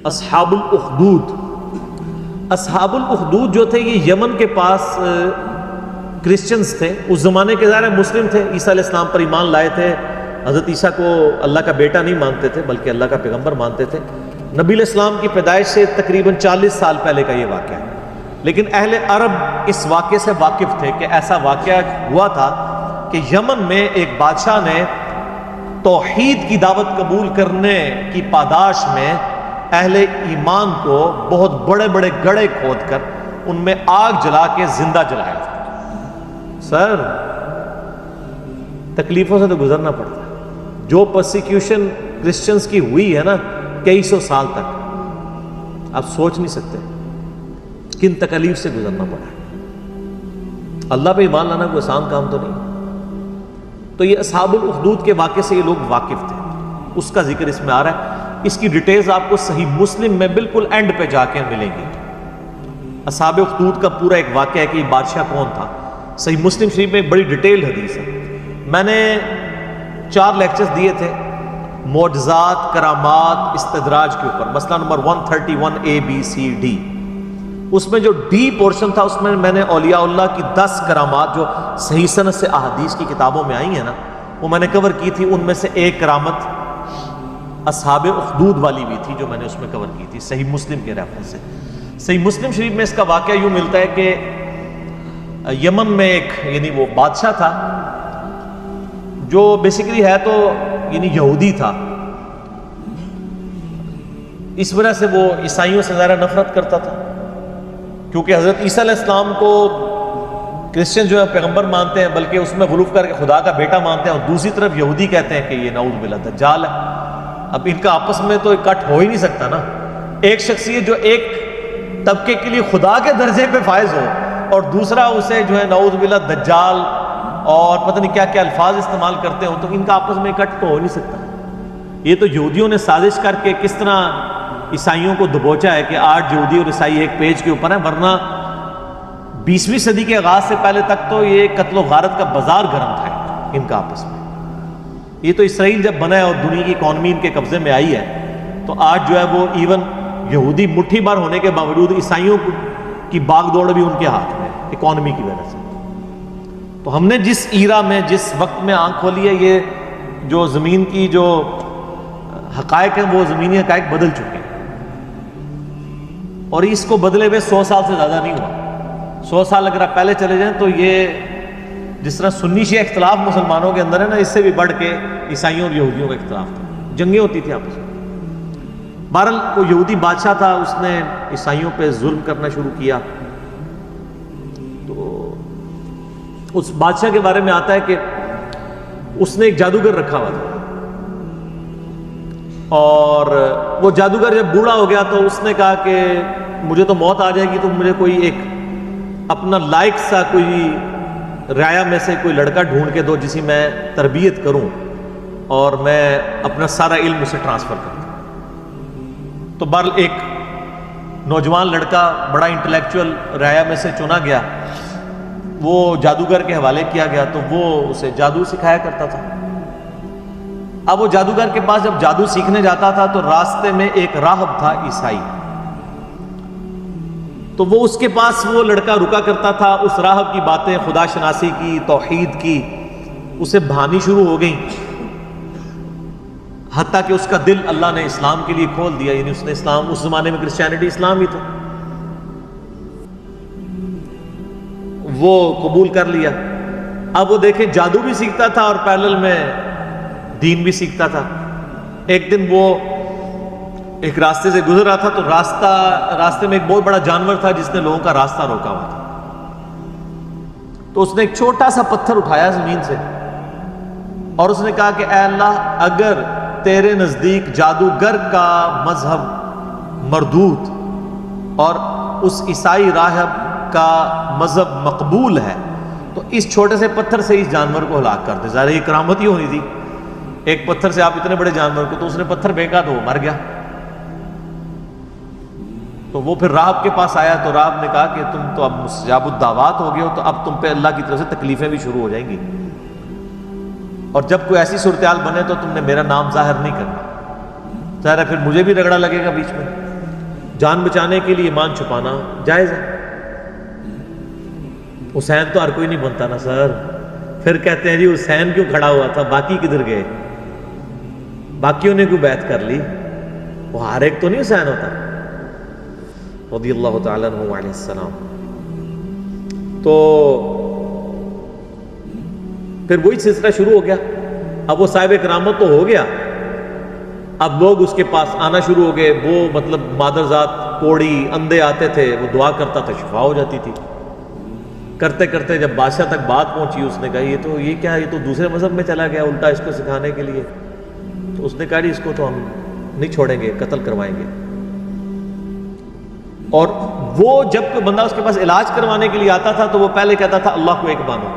اصحاب الاخدود. اصحاب الاخدود جو تھے یہ یمن کے پاس کرسچنز تھے. اس زمانے کے ظاہر مسلم تھے, عیسیٰ علیہ السلام پر ایمان لائے تھے, حضرت عیسیٰ کو اللہ کا بیٹا نہیں مانتے تھے بلکہ اللہ کا پیغمبر مانتے تھے. نبی علیہ السلام کی پیدائش سے تقریباً 40 سال پہلے کا یہ واقعہ ہے. لیکن اہل عرب اس واقعے سے واقف تھے کہ ایسا واقعہ ہوا تھا کہ یمن میں ایک بادشاہ نے توحید کی دعوت قبول کرنے کی پاداش میں اہل ایمان کو بہت بڑے بڑے گڑھے کھود کر ان میں آگ جلا کے زندہ جلایا تھا. سر تکلیفوں سے تو گزرنا پڑتا ہے. جو پرسیکیوشن کرسچنز کی ہوئی ہے نا کئی سو سال تک, آپ سوچ نہیں سکتے کن تکلیف سے گزرنا پڑا ہے. اللہ پہ ایمان لانا کوئی آسان کام تو نہیں. تو یہ اصحاب الاخدود کے واقعے سے یہ لوگ واقف تھے, اس کا ذکر اس میں آ رہا ہے. اس کی ڈیٹیلز آپ کو صحیح مسلم میں بالکل اینڈ پہ جا کے ملیں گی. اصحاب اخدود کا پورا ایک واقعہ ہے کہ یہ بادشاہ کون تھا. صحیح مسلم شریف میں ایک بڑی ڈیٹیل حدیث ہے. میں نے 4 لیکچرز دیے تھے معجزات, کرامات, استدراج کے اوپر, مسئلہ نمبر 131 ABCD. اس میں جو ڈی پورشن تھا اس میں نے اولیاء اللہ کی 10 کرامات جو صحیح سند سے احادیث کی کتابوں میں آئی ہیں نا وہ میں نے کور کی تھی. ان میں سے ایک کرامت اصحاب اخدود والی بھی تھی جو میں نے اس میں کور کی تھی صحیح مسلم کے ریفرنس سے. صحیح مسلم شریف میں اس کا واقعہ یوں ملتا ہے کہ یمن میں ایک یعنی وہ بادشاہ تھا جو بیسیکلی ہے تو یعنی یہودی تھا. اس وجہ سے وہ عیسائیوں سے زیادہ نفرت کرتا تھا کیونکہ حضرت عیسیٰ علیہ السلام کو کرسچن جو ہے پیغمبر مانتے ہیں بلکہ اس میں غلوف کر کے خدا کا بیٹا مانتے ہیں, اور دوسری طرف یہودی کہتے ہیں کہ یہ نعوذ باللہ دجال ہے. اب ان کا آپس میں تو اکٹھ ہو ہی نہیں سکتا نا. ایک شخصیت جو ایک طبقے کے لیے خدا کے درجے پہ فائز ہو اور دوسرا اسے جو ہے نعوذ باللہ دجال اور پتہ نہیں کیا کیا الفاظ استعمال کرتے ہوں, تو ان کا آپس میں اکٹھ تو ہو نہیں سکتا. یہ تو یہودیوں نے سازش کر کے کس طرح عیسائیوں کو دبوچا ہے کہ آج یہودی اور عیسائی ایک پیج کے اوپر ہیں, ورنہ 20ویں صدی کے آغاز سے پہلے تک تو یہ قتل و غارت کا بازار گرم تھا ان کا آپس میں. یہ تو اسرائیل جب بنا ہے اور دنیا کی اکانومی ان کے قبضے میں آئی ہے تو آج جو ہے وہ ایون یہودی مٹھی بھر ہونے کے باوجود عیسائیوں کی باغ دوڑ بھی ان کے ہاتھ میں اکانومی کی وجہ سے. تو ہم نے جس ایرا میں جس وقت میں آنکھ کھولی ہے, یہ جو زمین کی جو حقائق ہیں وہ زمینی حقائق بدل چکے ہیں, اور اس کو بدلے ہوئے 100 سال سے زیادہ نہیں ہوا. 100 سال اگر آپ پہلے چلے جائیں تو یہ جس طرح سنی شیعہ اختلاف مسلمانوں کے اندر ہے نا, اس سے بھی بڑھ کے عیسائیوں اور یہودیوں کا اختلاف تھا, جنگیں ہوتی تھیں آپس میں. بہرحال وہ یہودی بادشاہ تھا, اس نے عیسائیوں پہ ظلم کرنا شروع کیا. تو اس بادشاہ کے بارے میں آتا ہے کہ اس نے ایک جادوگر رکھا ہوا تھا, اور وہ جادوگر جب بوڑھا ہو گیا تو اس نے کہا کہ مجھے تو موت آ جائے گی, تو مجھے کوئی ایک اپنا لائق سا کوئی رعایا میں سے کوئی لڑکا ڈھونڈ کے دو جسے میں تربیت کروں اور میں اپنا سارا علم اسے ٹرانسفر کروں. تو بہرحال ایک نوجوان لڑکا بڑا انٹلیکچوئل رعایا میں سے چنا گیا, وہ جادوگر کے حوالے کیا گیا, تو وہ اسے جادو سکھایا کرتا تھا. اب وہ جادوگر کے پاس جب جادو سیکھنے جاتا تھا تو راستے میں ایک راہب تھا عیسائی, تو وہ اس کے پاس وہ لڑکا رکا کرتا تھا. اس راہب کی باتیں خدا شناسی کی, توحید کی اسے بھانی شروع ہو گئیں, حتیٰ کہ اس کا دل اللہ نے اسلام کے لیے کھول دیا. یعنی اس نے اسلام, اس زمانے میں کرسچینٹی اسلام ہی تھا, وہ قبول کر لیا. اب وہ دیکھیں جادو بھی سیکھتا تھا اور پیرلل میں دین بھی سیکھتا تھا. ایک دن وہ ایک راستے سے گزر رہا تھا تو راستے میں ایک بہت بڑا جانور تھا جس نے لوگوں کا راستہ روکا ہوا تھا. تو اس نے ایک چھوٹا سا پتھر اٹھایا زمین سے اور اس نے کہا کہ اے اللہ, اگر تیرے نزدیک جادوگر کا مذہب مردود اور اس عیسائی راہب کا مذہب مقبول ہے تو اس چھوٹے سے پتھر سے اس جانور کو ہلاک کر دے. ظاہر یہ کرامت ہی ہونی تھی, ایک پتھر سے آپ اتنے بڑے جانور کو, تو اس نے پتھر پھینکا تو وہ مر گیا. تو وہ پھر راہب کے پاس آیا تو راہب نے کہا کہ تم تو اب مستجاب الدعوات ہو گئے ہو, تو اب تم پہ اللہ کی طرف سے تکلیفیں بھی شروع ہو جائیں گی, اور جب کوئی ایسی صورتحال بنے تو تم نے میرا نام ظاہر نہیں کرنا. ظاہر ہے پھر مجھے بھی رگڑا لگے گا بیچ میں, جان بچانے کے لیے ایمان چھپانا جائز ہے. حسین تو ہر کوئی نہیں بنتا نا سر. پھر کہتے ہیں جی حسین کیوں کھڑا ہوا تھا, باقی کدھر گئے؟ باقیوں نے کوئی بیعت کر لی؟ وہ ہر ایک تو نہیں حسین ہوتا رضی اللہ تعالیٰ عنہ علیہ السلام. تو پھر وہی سلسلہ شروع ہو گیا. اب وہ صاحب کرامت تو ہو گیا, اب لوگ اس کے پاس آنا شروع ہو گئے. وہ مطلب مادرزاد کوڑی اندھے آتے تھے, وہ دعا کرتا تھا, شفا ہو جاتی تھی. کرتے کرتے جب بادشاہ تک بات پہنچی, اس نے کہا یہ کیا, یہ تو دوسرے مذہب میں چلا گیا الٹا اس کو سکھانے کے لیے. تو اس نے کہا جی اس کو تو ہم نہیں چھوڑیں گے, قتل کروائیں گے. اور وہ جب کوئی بندہ اس کے پاس علاج کروانے کے لیے آتا تھا تو وہ پہلے کہتا تھا اللہ کو ایک مانو,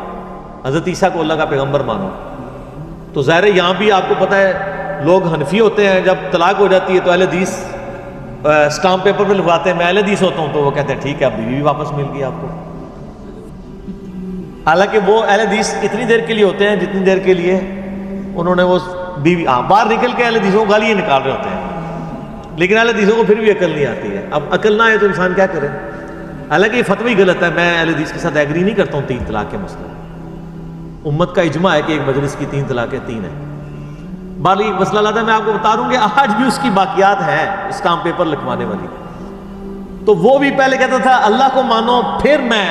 حضرت عیسیٰ کو اللہ کا پیغمبر مانو. تو ظاہر ہے یہاں بھی آپ کو پتہ ہے لوگ حنفی ہوتے ہیں, جب طلاق ہو جاتی ہے تو اہل حدیث اسٹامپ پیپر پہ لکھواتے ہیں میں اہل حدیث ہوتا ہوں, تو وہ کہتے ہیں ٹھیک ہے اب بیوی بھی واپس مل گئی آپ کو. حالانکہ وہ اہل حدیث اتنی دیر کے لیے ہوتے ہیں جتنی دیر کے لیے انہوں نے وہ بیوی باہر نکل کے اہل حدیثوں کو گالیاں نکال رہے ہوتے ہیں, لیکن اہل حدیثوں کو پھر بھی عقل نہیں آتی ہے. اب عقل نہ آئے تو انسان کیا کرے. حالانکہ یہ فتوی غلط ہے, میں اہل حدیث کے ساتھ ایگری نہیں کرتا ہوں 3 طلاق کے مسئلے. امت کا اجماع ہے کہ ایک مجلس کی 3 طلاقیں 3 ہیں. بالی مسئلہ لاتا ہے, میں آپ کو بتا دوں کہ آج بھی اس کی باقیات ہیں اسٹامپ پیپر لکھوانے والی. تو وہ بھی پہلے کہتا تھا اللہ کو مانو پھر میں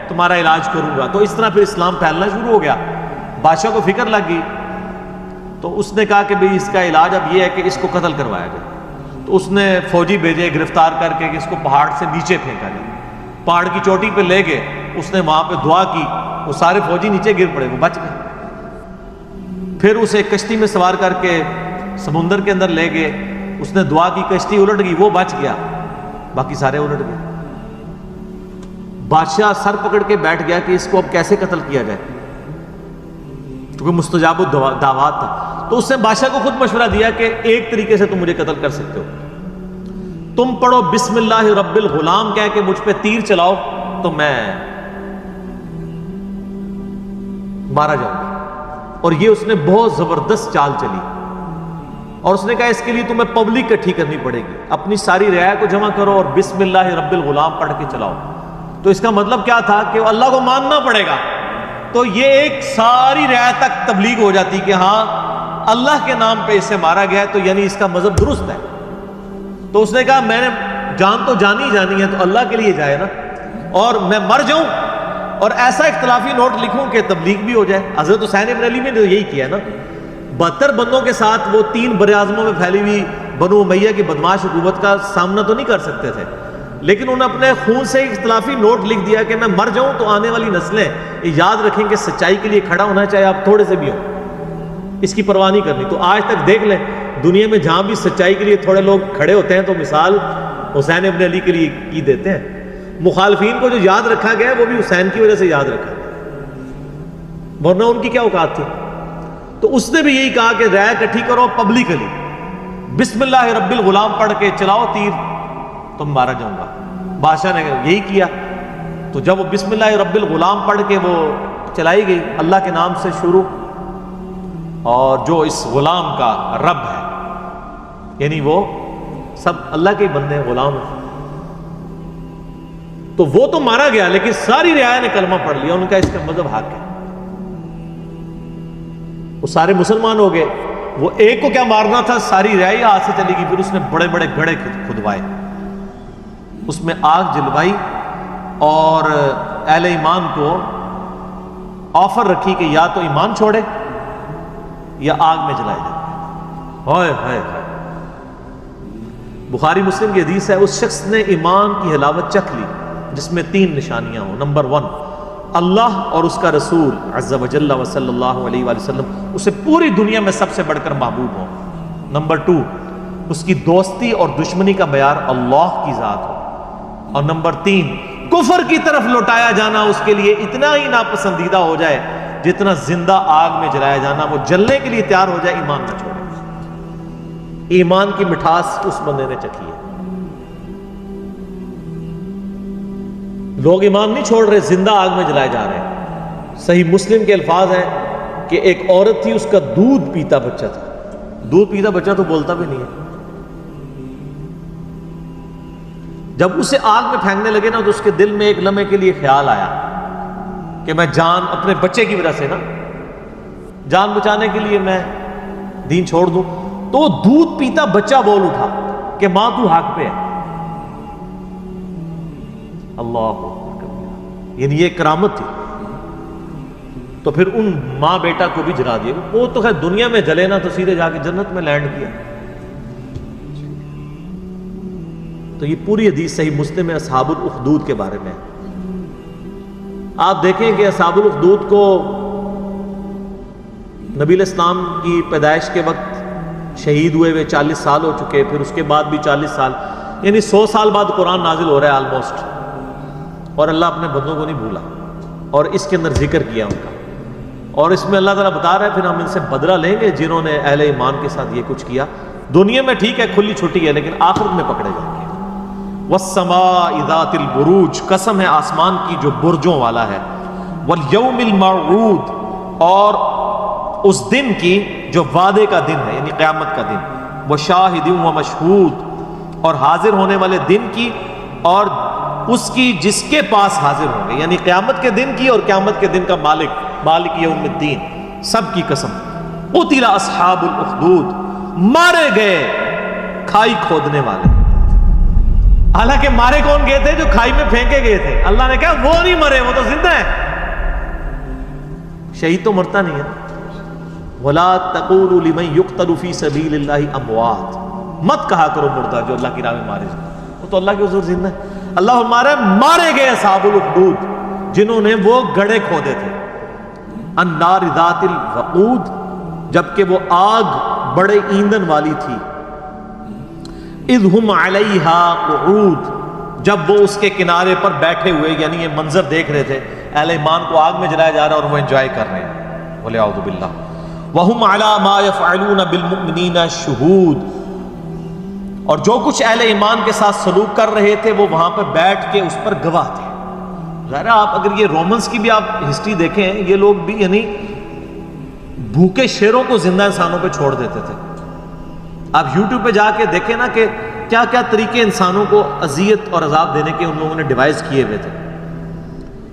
تمہارا علاج کروں گا. تو اس طرح پھر اسلام پھیلنا شروع ہو گیا. بادشاہ کو فکر لگ گئی, تو اس نے کہا کہ بھئی اس کا علاج اب یہ ہے کہ اس کو قتل کروایا جائے. تو اس نے فوجی بھیجے گرفتار کر کے کہ اس کو پہاڑ سے نیچے پھینکا جائے. پہاڑ کی چوٹی پہ لے گئے, اس نے وہاں پہ دعا کی, وہ سارے فوجی نیچے گر پڑے, وہ بچ گئے. پھر اسے کشتی میں سوار کر کے سمندر کے اندر لے گئے, اس نے دعا کی, کشتی الٹ گئی, وہ بچ گیا, باقی سارے الٹ گئے. بادشاہ سر پکڑ کے بیٹھ گیا کہ اس کو اب کیسے قتل کیا جائے, کیونکہ مستجاب الدعوات تھا. تو اس نے بادشاہ کو خود مشورہ دیا کہ ایک طریقے سے تم مجھے قتل کر سکتے ہو, تم پڑھو بسم اللہ رب الغلام کہہ کے مجھ پہ تیر چلاؤ تو میں مارا جاؤں گا. اور یہ اس نے بہت زبردست چال چلی, اور اس نے کہا اس کے لیے تمہیں پبلک اکٹھی کرنی پڑے گی, اپنی ساری رعایا کو جمع کرو اور بسم اللہ رب الغلام پڑھ کے چلاؤ. تو اس کا مطلب کیا تھا کہ اللہ کو ماننا پڑے گا. تو یہ ایک ساری رعایا تک تبلیغ ہو جاتی کہ ہاں اللہ کے نام پہ اسے مارا گیا ہے, تو یعنی اس کا مذہب درست ہے. تو اس نے کہا میں نے جان تو جانی جانی ہے, تو اللہ کے لیے جائے نا, اور میں مر جاؤں اور ایسا اختلافی نوٹ لکھوں کہ تبلیغ بھی ہو جائے. حضرت حسین ابن علی نے تو یہی کیا نا, 72 بندوں کے ساتھ وہ 3 براعظموں میں پھیلی ہوئی بنو امیہ کی بدماش حکومت کا سامنا تو نہیں کر سکتے تھے, لیکن انہوں نے اپنے خون سے اختلافی نوٹ لکھ دیا کہ میں مر جاؤں تو آنے والی نسلیں یاد رکھیں کہ سچائی کے لیے کھڑا ہونا چاہے آپ تھوڑے سے بھی ہوں, اس کی پرواہ نہیں کرنی. تو آج تک دیکھ لیں دنیا میں جہاں بھی سچائی کے لیے تھوڑے لوگ کھڑے ہوتے ہیں تو مثال حسین ابن علی کے لیے کی دیتے ہیں. مخالفین کو جو یاد رکھا گیا ہے وہ بھی حسین کی وجہ سے یاد رکھا گیا, ورنہ ان کی کیا اوقات تھی. تو اس نے بھی یہی کہا کہ رعایا اکٹھی کرو پبلکلی, بسم اللہ رب الغلام پڑھ کے چلاؤ تیر تو مارا جاؤں گا. بادشاہ نے یہی کیا. تو جب وہ بسم اللہ رب الغلام پڑھ کے وہ چلائی گئی اللہ کے نام سے شروع, اور جو اس غلام کا رب ہے یعنی وہ سب اللہ کے بندے ہیں, غلام ہیں, تو وہ تو مارا گیا, لیکن ساری رعایا نے کلمہ پڑھ لیا, ان کا اس کا مذہب حق ہے. وہ سارے مسلمان ہو گئے. وہ ایک کو کیا مارنا تھا, ساری رعایا ہاتھ سے چلی گئی. پھر اس نے بڑے بڑے گڑھے کھدوائے, اس میں آگ جلوائی, اور اہل ایمان کو آفر رکھی کہ یا تو ایمان چھوڑے یا آگ میں جلائے جائے. ہائے ہائے ہائے. بخاری مسلم کی حدیث ہے, اس شخص نے ایمان کی حلاوت چکھ لی جس میں 3 نشانیاں ہوں. نمبر 1 اللہ اور اس کا رسول عز و جل و صلی اللہ علیہ وآلہ وسلم اسے پوری دنیا میں سب سے بڑھ کر محبوب ہوں. نمبر 2 اس کی دوستی اور دشمنی کا معیار اللہ کی ذات ہو. اور نمبر 3 کفر کی طرف لوٹایا جانا اس کے لیے اتنا ہی ناپسندیدہ ہو جائے جتنا زندہ آگ میں جلایا جانا, وہ جلنے کے لیے تیار ہو جائے, ایمان نہ چھوڑے. ایمان کی مٹھاس اس بندے نے چکھی ہے. لوگ ایمان نہیں چھوڑ رہے, زندہ آگ میں جلائے جا رہے ہیں. صحیح مسلم کے الفاظ ہیں کہ ایک عورت تھی, اس کا دودھ پیتا بچہ تھا. دودھ پیتا بچہ تو بولتا بھی نہیں ہے. جب اسے آگ میں پھینکنے لگے نا تو اس کے دل میں ایک لمحے کے لیے خیال آیا کہ میں جان اپنے بچے کی وجہ سے نا جان بچانے کے لیے میں دین چھوڑ دوں. تو وہ دودھ پیتا بچہ بول اٹھا کہ ماں تو حق پہ ہے. اللہ اکبر، یعنی یہ کرامت تھی. تو پھر ان ماں بیٹا کو بھی جلا دیا. وہ تو خیر دنیا میں جلے نا تو سیدھے جا کے جنت میں لینڈ کیا. تو یہ پوری حدیث صحیح مسلم میں اصحاب الاخدود کے بارے میں ہے. آپ دیکھیں کہ اصحاب الاخدود کو نبی علیہ السلام کی پیدائش کے وقت شہید ہوئے 40 سال ہو چکے، پھر اس کے بعد بھی 40 سال، یعنی 100 سال بعد قرآن نازل ہو رہا ہے آلموسٹ. اور اللہ اپنے بندوں کو نہیں بھولا اور اس کے اندر ذکر کیا ان کا. اور اس میں اللہ تعالیٰ بتا رہا ہے پھر ہم ان سے بدلہ لیں گے جنہوں نے اہل ایمان کے ساتھ یہ کچھ کیا. دنیا میں ٹھیک ہے کھلی چھٹی ہے، لیکن آخرت میں پکڑے جائیں گے. وَالسَّمَاءِ ذَاتِ الْبُرُوجِ، قسم ہے آسمان کی جو برجوں والا ہے. وَالْيَوْمِ الْمَوْعُودِ، اور اس دن کی جو وعدے کا دن ہے یعنی قیامت کا دن. وَشَاهِدٍ وَمَشْهُودٍ، اور حاضر ہونے والے دن کی اور اس کی جس کے پاس حاضر ہوں گے، یعنی قیامت کے دن کی اور قیامت کے دن کا مالک یوم الدین، سب کی قسم. قُتِلَ أَصْحَابُ الْأُخْدُودِ، مارے گئے کھائی کھودنے والے. حالانکہ مارے کون گئے تھے؟ جو کھائی میں پھینکے گئے تھے. اللہ نے کہا وہ نہیں مرے، وہ تو زندہ ہے. شہید تو مرتا نہیں ہے. وَلَا تَقُولُوا لِمَنْ يُقْتَلُ فِي سَبِيلِ اللَّهِ أَمْوَاتٌ، مت کہا کرو مردہ جو اللہ کی راہ میں مارے جائے، وہ تو اللہ کے حضور زندہ ہے. اللہ ہمارے مارے گئے اصحاب الاخدود جنہوں نے وہ گڑھے کھودے تھے. النار ذات الوقود، جبکہ وہ آگ بڑے ایندھن والی تھی. اذ ہم علیہا قعود، جب وہ اس کے کنارے پر بیٹھے ہوئے، یعنی یہ منظر دیکھ رہے تھے اہل ایمان کو آگ میں جلایا جا رہا ہے اور وہ انجوائے کر رہے ہیں. وَلِعَوْذُ بِاللَّهِ. وَهُمْ عَلَى مَا يَفْعَلُونَ بِالْمُؤْمِنِينَ شُهُودٌ، اور جو کچھ اہل ایمان کے ساتھ سلوک کر رہے تھے وہ وہاں پر بیٹھ کے اس پر گواہ تھے. ظاہر ہے آپ اگر یہ رومنس کی بھی آپ ہسٹری دیکھیں، یہ لوگ بھی یعنی بھوکے شیروں کو زندہ انسانوں پہ چھوڑ دیتے تھے. آپ یوٹیوب پہ جا کے دیکھیں نا کہ کیا کیا طریقے انسانوں کو اذیت اور عذاب دینے کے ان لوگوں نے ڈیوائز کیے ہوئے تھے.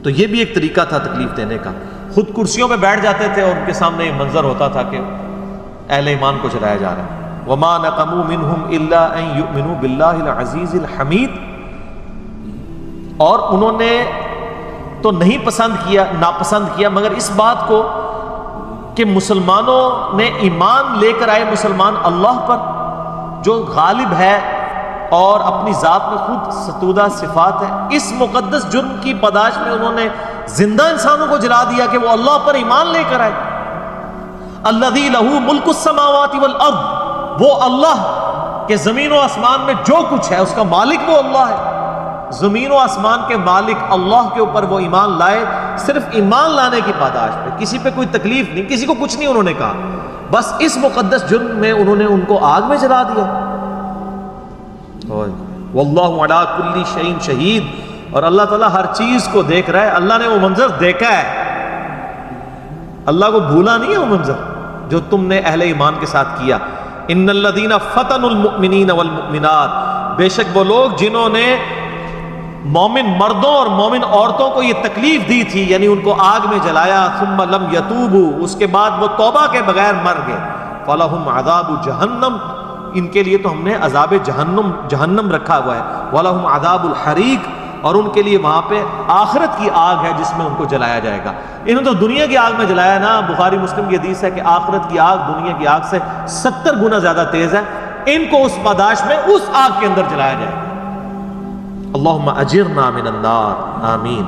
تو یہ بھی ایک طریقہ تھا تکلیف دینے کا. خود کرسیوں پہ بیٹھ جاتے تھے اور ان کے سامنے یہ منظر ہوتا تھا کہ اہل ایمان کو جلایا جا رہا ہے. وَمَا نَقَمُوا مِنْهُمْ إِلَّا أَن يُؤْمِنُوا بِاللَّهِ الْعَزِيزِ الْحَمِيدِ، اور انہوں نے تو نہیں ناپسند کیا مگر اس بات کو کہ مسلمانوں نے ایمان لے کر آئے مسلمان اللہ پر جو غالب ہے اور اپنی ذات میں خود ستودہ صفات ہے. اس مقدس جرم کی پاداش میں انہوں نے زندہ انسانوں کو جلا دیا کہ وہ اللہ پر ایمان لے کر آئے. الذی لہ ملک السماوات والارض، وہ اللہ کہ زمین و آسمان میں جو کچھ ہے اس کا مالک وہ اللہ ہے. زمین و آسمان کے مالک اللہ کے اوپر وہ ایمان لائے صرف ایمان لانے کی پاداش پہ. کسی پہ کوئی تکلیف نہیں، کسی کو کچھ نہیں انہوں نے کہا، بس اس مقدس جرم میں انہوں نے ان کو آگ میں جلا دیا. واللہ علی کل شیء شہید، اور اللہ تعالیٰ ہر چیز کو دیکھ رہا ہے. اللہ نے وہ منظر دیکھا ہے، اللہ کو بھولا نہیں ہے وہ منظر جو تم نے اہل ایمان کے ساتھ کیا. ان الذین فتنوا المؤمنین والمؤمنات، بے شک وہ لوگ جنہوں نے مومن مردوں اور مومن عورتوں کو یہ تکلیف دی تھی، یعنی ان کو آگ میں جلایا. ثم لم یتوبوا، اس کے بعد وہ توبہ کے بغیر مر گئے. فلہم عذاب جہنم، ان کے لیے تو ہم نے عذاب جہنم رکھا ہوا ہے. ولہم عذاب الحریق، اور ان کے لیے وہاں پہ آخرت کی آگ ہے جس میں ان کو جلایا جائے گا. انہوں نے تو دنیا کی آگ میں جلایا نا. بخاری مسلم کی حدیث ہے کہ آخرت کی آگ دنیا کی آگ سے 70 گنا زیادہ تیز ہے. ان کو اس پاداش میں اس آگ کے اندر جلایا جائے گا. اللہم اجرنا من النار، آمین.